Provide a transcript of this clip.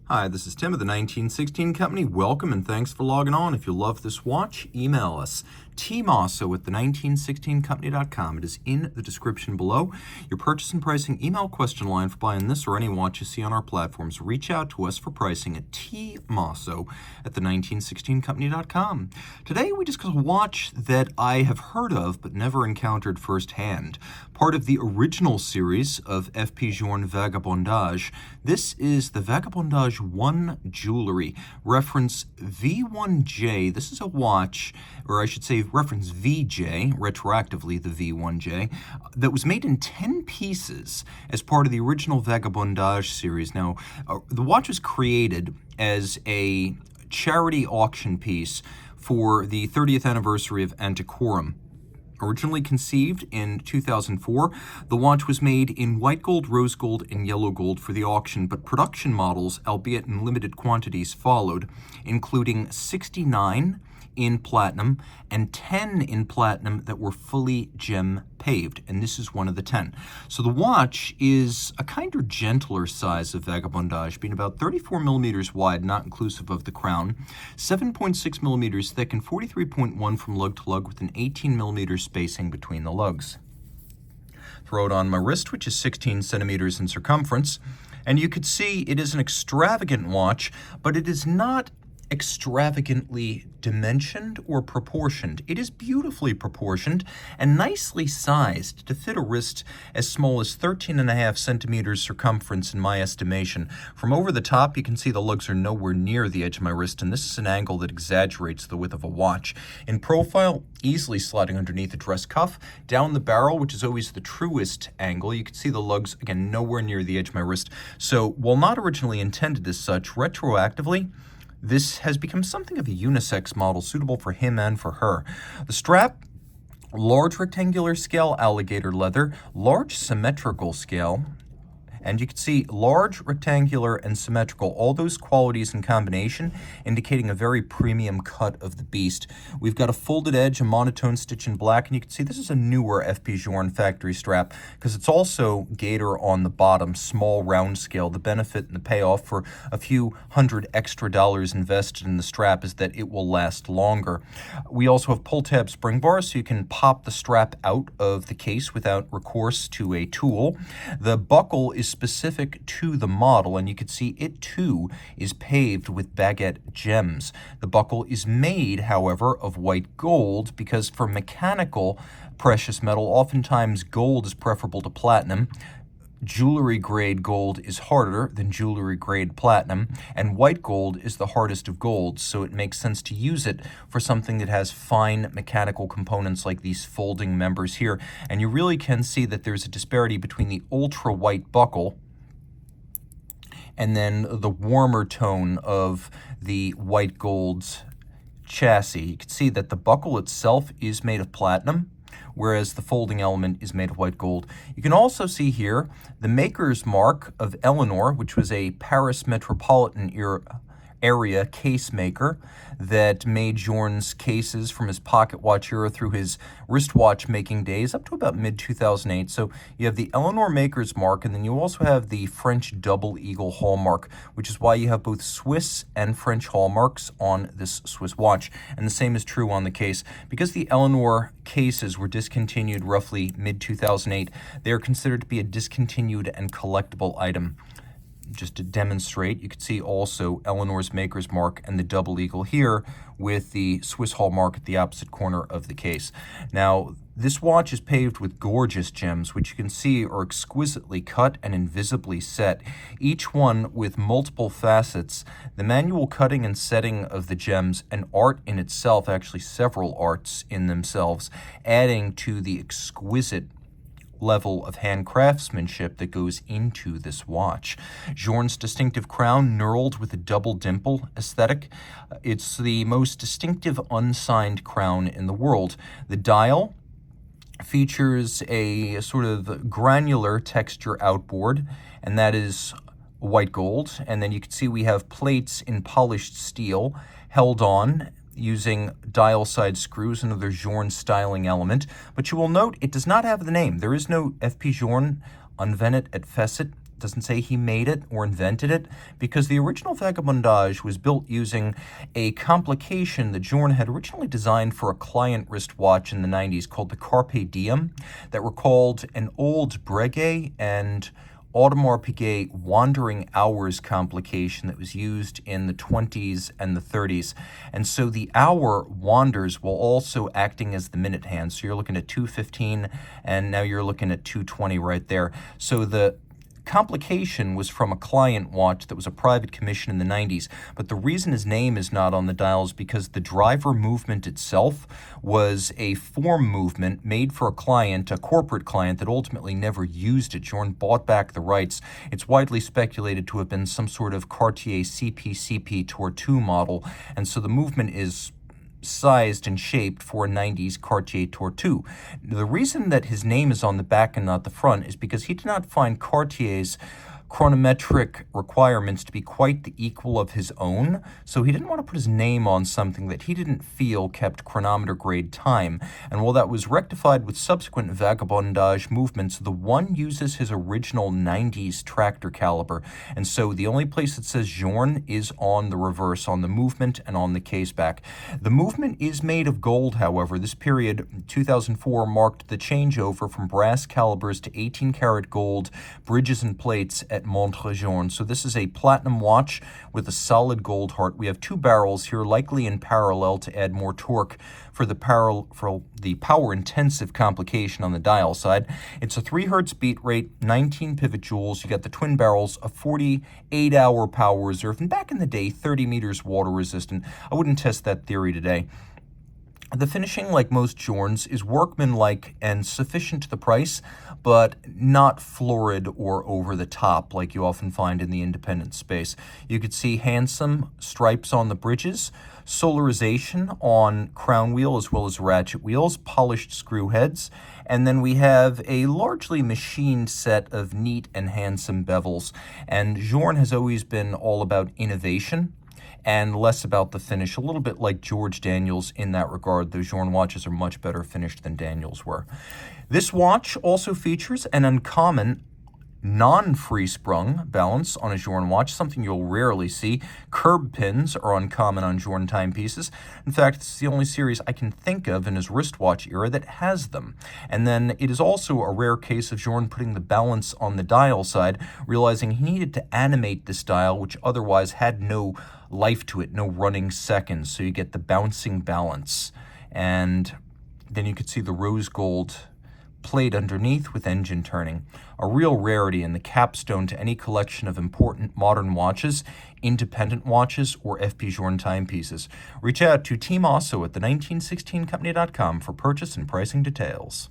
Hi, this is Tim of the 1916 Company. Welcome and thanks for logging on. If you love this watch, email us, Team Mosso at the1916company.com. It is in the description below. Your purchase and pricing email question line for buying this or any watch you see on our platforms. Reach out to us for pricing at tmosso at the1916company.com. Today we discuss a watch that I have heard of but never encountered firsthand. Part of the original series of FP Journe Vagabondage, this is the Vagabondage I jewelry, reference V1J. This is a watch, or I should say reference VJ, retroactively the V1J, that was made in 10 pieces as part of the original Vagabondage series. Now, the watch was created as a charity auction piece for the 30th anniversary of Antiquorum. Originally conceived in 2004, the watch was made in white gold, rose gold, and yellow gold for the auction, but production models, albeit in limited quantities, followed, including 69 in platinum and 10 in platinum that were fully gem paved, and this is one of the 10. So the watch is a kinder gentler size of Vagabondage, being about 34 millimeters wide, not inclusive of the crown, 7.6 millimeters thick, and 43.1 from lug to lug with an 18 millimeter spacing between the lugs. Throw it on my wrist, which is 16 centimeters in circumference, and you could see it is an extravagant watch, but it is not extravagantly dimensioned or proportioned. It is beautifully proportioned and nicely sized to fit a wrist as small as 13.5 centimeters circumference in my estimation. From over the top, you can see the lugs are nowhere near the edge of my wrist, and this is an angle that exaggerates the width of a watch. In profile, easily sliding underneath the dress cuff. Down the barrel, which is always the truest angle, you can see the lugs, again, nowhere near the edge of my wrist. So, while not originally intended as such, retroactively, this has become something of a unisex model suitable for him and for her. The strap, large rectangular scale alligator leather, large symmetrical scale, and you can see large, rectangular, and symmetrical, all those qualities in combination, indicating a very premium cut of the beast. We've got a folded edge, a monotone stitch in black, and you can see this is a newer FP Journe factory strap because it's also gator on the bottom, small round scale. The benefit and the payoff for a few $100 extra invested in the strap is that it will last longer. We also have pull tab spring bars, so you can pop the strap out of the case without recourse to a tool. The buckle is specific to the model, and you can see it too is paved with baguette gems. The buckle is made, however, of white gold because for mechanical precious metal, oftentimes gold is preferable to platinum. Jewelry grade gold is harder than jewelry grade platinum, and white gold is the hardest of golds, so it makes sense to use it for something that has fine mechanical components like these folding members here. And you really can see that there's a disparity between the ultra white buckle and then the warmer tone of the white gold's chassis. You can see that the buckle itself is made of platinum, whereas the folding element is made of white gold. You can also see here the maker's mark of Eleanor, which was a Paris metropolitan area case maker that made Journe's cases from his pocket watch era through his wristwatch making days up to about mid-2008. So you have the Eleanor maker's mark, and then you also have the French double eagle hallmark, which is why you have both Swiss and French hallmarks on this Swiss watch. And the same is true on the case. Because the Eleanor cases were discontinued roughly mid-2008, they are considered to be a discontinued and collectible item. Just to demonstrate, you can see also Eleanor's maker's mark and the double eagle here with the Swiss hallmark at the opposite corner of the case. Now, this watch is paved with gorgeous gems, which you can see are exquisitely cut and invisibly set, each one with multiple facets. The manual cutting and setting of the gems, an art in itself, actually several arts in themselves, adding to the exquisite level of hand craftsmanship that goes into this watch. Journe's distinctive crown knurled with a double dimple aesthetic. It's the most distinctive unsigned crown in the world. The dial features a sort of granular texture outboard, and that is white gold. And then you can see we have plates in polished steel held on using dial side screws, another Journe styling element. But you will note it does not have the name. There is no FP Journe unvented et fecit doesn't say he made it or invented it, because the original Vagabondage was built using a complication that Journe had originally designed for a client wristwatch in the 90s called the Carpe Diem, that were called an old Breguet and Audemars Piguet wandering hours complication that was used in the 20s and the 30s. And so the hour wanders while also acting as the minute hand. So you're looking at 2:15, and now you're looking at 2:20 right there. So the complication was from a client watch that was a private commission in the 90s, but the reason his name is not on the dial is because the driver movement itself was a form movement made for a client, a corporate client, that ultimately never used it. Journe bought back the rights. It's widely speculated to have been some sort of Cartier CP Tortue model, and so the movement is sized and shaped for a 90s Cartier Tortue. The reason that his name is on the back and not the front is because he did not find Cartier's chronometric requirements to be quite the equal of his own, so he didn't want to put his name on something that he didn't feel kept chronometer grade time. And while that was rectified with subsequent Vagabondage movements, the one uses his original 90s tractor caliber, and so the only place that says Journe is on the reverse, on the movement and on the case back. The movement is made of gold, however. This period, 2004, marked the changeover from brass calibers to 18-karat gold bridges and plates at Montreux-Journe. So this is a platinum watch with a solid gold heart. We have two barrels here, likely in parallel to add more torque for the power-intensive complication on the dial side. It's a 3 hertz beat rate, 19 pivot joules. You got the twin barrels, a 48-hour power reserve, and back in the day, 30 meters water resistant. I wouldn't test that theory today. The finishing, like most Journes, is workmanlike and sufficient to the price, but not florid or over the top like you often find in the independent space. You could see handsome stripes on the bridges, solarization on crown wheel as well as ratchet wheels, polished screw heads, and then we have a largely machined set of neat and handsome bevels. And Journe has always been all about innovation and less about the finish, a little bit like George Daniels in that regard. Those Journe watches are much better finished than Daniels were. This watch also features an uncommon non-free-sprung balance on a Journe watch, something you'll rarely see. Curb pins are uncommon on Journe timepieces. In fact, this is the only series I can think of in his wristwatch era that has them. And then it is also a rare case of Journe putting the balance on the dial side, realizing he needed to animate this dial, which otherwise had no life to it, no running seconds, so you get the bouncing balance. And then you could see the rose gold plate underneath with engine turning. A real rarity in the capstone to any collection of important modern watches, independent watches, or FP Journe timepieces. Reach out to Team Mosso at the 1916company.com for purchase and pricing details.